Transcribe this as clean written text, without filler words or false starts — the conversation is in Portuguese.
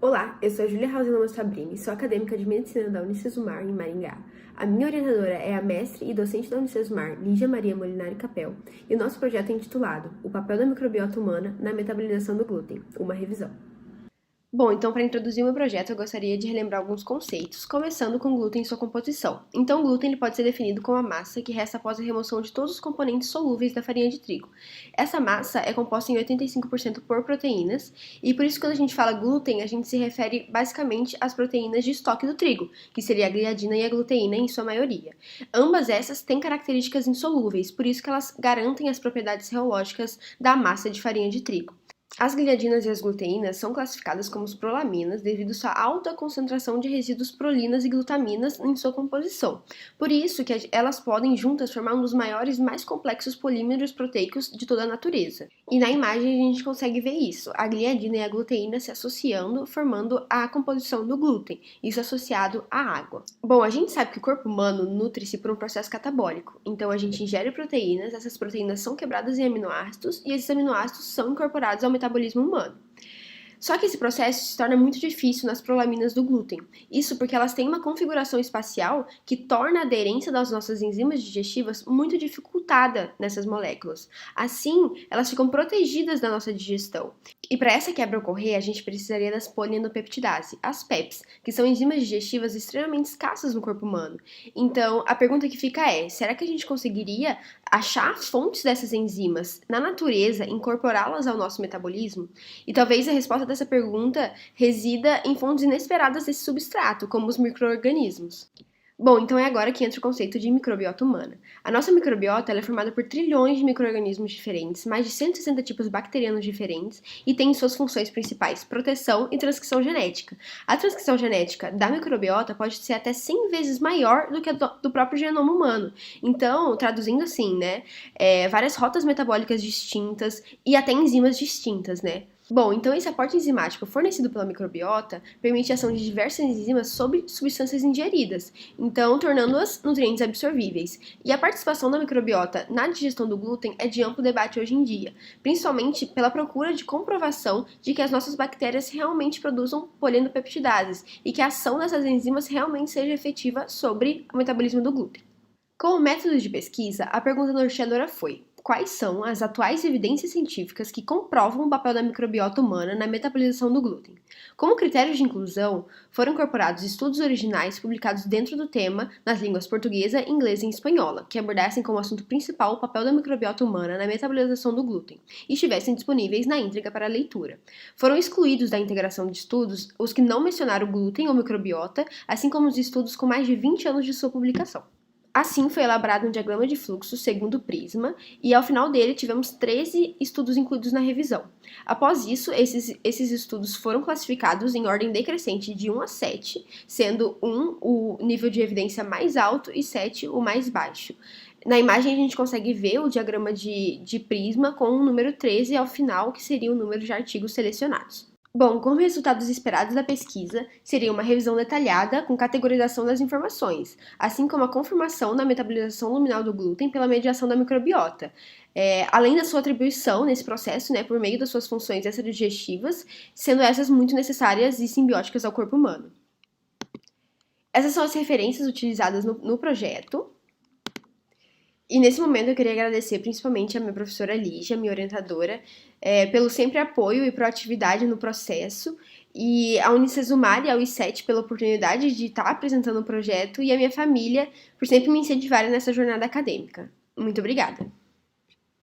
Olá, eu sou a Júlia Rauselama Fabrini, sou acadêmica de Medicina da Unicesumar, em Maringá. A minha orientadora é a mestre e docente da Unicesumar, Lígia Maria Molinari Capel, e o nosso projeto é intitulado O papel da microbiota humana na metabolização do glúten, uma revisão. Bom, então para introduzir o meu projeto eu gostaria de relembrar alguns conceitos, começando com o glúten e sua composição. Então o glúten ele pode ser definido como a massa que resta após a remoção de todos os componentes solúveis da farinha de trigo. Essa massa é composta em 85% por proteínas, e por isso quando a gente fala glúten, a gente se refere basicamente às proteínas de estoque do trigo, que seria a gliadina e a gluteína em sua maioria. Ambas essas têm características insolúveis, por isso que elas garantem as propriedades reológicas da massa de farinha de trigo. As gliadinas e as gluteínas são classificadas como prolaminas devido à sua alta concentração de resíduos prolinas e glutaminas em sua composição. Por isso que elas podem juntas formar um dos maiores e mais complexos polímeros proteicos de toda a natureza. E na imagem a gente consegue ver isso, a gliadina e a gluteína se associando, formando a composição do glúten, isso associado à água. Bom, a gente sabe que o corpo humano nutre-se por um processo catabólico, então a gente ingere proteínas, essas proteínas são quebradas em aminoácidos e esses aminoácidos são incorporados ao metabolismo humano. Só que esse processo se torna muito difícil nas prolaminas do glúten. Isso porque elas têm uma configuração espacial que torna a aderência das nossas enzimas digestivas muito dificultada nessas moléculas. Assim, elas ficam protegidas da nossa digestão. E para essa quebra ocorrer, a gente precisaria das poliendopeptidase, as PEPs, que são enzimas digestivas extremamente escassas no corpo humano. Então, a pergunta que fica é, será que a gente conseguiria achar fontes dessas enzimas na natureza, incorporá-las ao nosso metabolismo? E talvez a resposta dessa pergunta resida em fontes inesperadas desse substrato, como os micro-organismos. Bom, então é agora que entra o conceito de microbiota humana. A nossa microbiota é formada por trilhões de micro-organismos diferentes, mais de 160 tipos bacterianos diferentes, e tem em suas funções principais proteção e transcrição genética. A transcrição genética da microbiota pode ser até 100 vezes maior do que a do próprio genoma humano. Então, traduzindo assim, várias rotas metabólicas distintas e até enzimas distintas, Bom, então esse aporte enzimático fornecido pela microbiota permite a ação de diversas enzimas sobre substâncias ingeridas, então tornando-as nutrientes absorvíveis. E a participação da microbiota na digestão do glúten é de amplo debate hoje em dia, principalmente pela procura de comprovação de que as nossas bactérias realmente produzam poliendopeptidases e que a ação dessas enzimas realmente seja efetiva sobre o metabolismo do glúten. Como método de pesquisa, a pergunta norteadora foi: quais são as atuais evidências científicas que comprovam o papel da microbiota humana na metabolização do glúten? Como critério de inclusão, foram incorporados estudos originais publicados dentro do tema nas línguas portuguesa, inglesa e espanhola, que abordassem como assunto principal o papel da microbiota humana na metabolização do glúten e estivessem disponíveis na íntegra para leitura. Foram excluídos da integração de estudos os que não mencionaram glúten ou microbiota, assim como os estudos com mais de 20 anos de sua publicação. Assim, foi elaborado um diagrama de fluxo segundo o Prisma, e ao final dele tivemos 13 estudos incluídos na revisão. Após isso, esses estudos foram classificados em ordem decrescente de 1 a 7, sendo 1 o nível de evidência mais alto e 7 o mais baixo. Na imagem a gente consegue ver o diagrama de Prisma com o número 13 ao final, que seria o número de artigos selecionados. Bom, como resultados esperados da pesquisa, seria uma revisão detalhada com categorização das informações, assim como a confirmação da metabolização luminal do glúten pela mediação da microbiota, além da sua atribuição nesse processo, por meio das suas funções extradigestivas, sendo essas muito necessárias e simbióticas ao corpo humano. Essas são as referências utilizadas no projeto. E nesse momento eu queria agradecer principalmente a minha professora Lígia, minha orientadora, pelo sempre apoio e proatividade no processo, e a Unicesumar e a U7 pela oportunidade de estar apresentando o projeto, e a minha família por sempre me incentivarem nessa jornada acadêmica. Muito obrigada!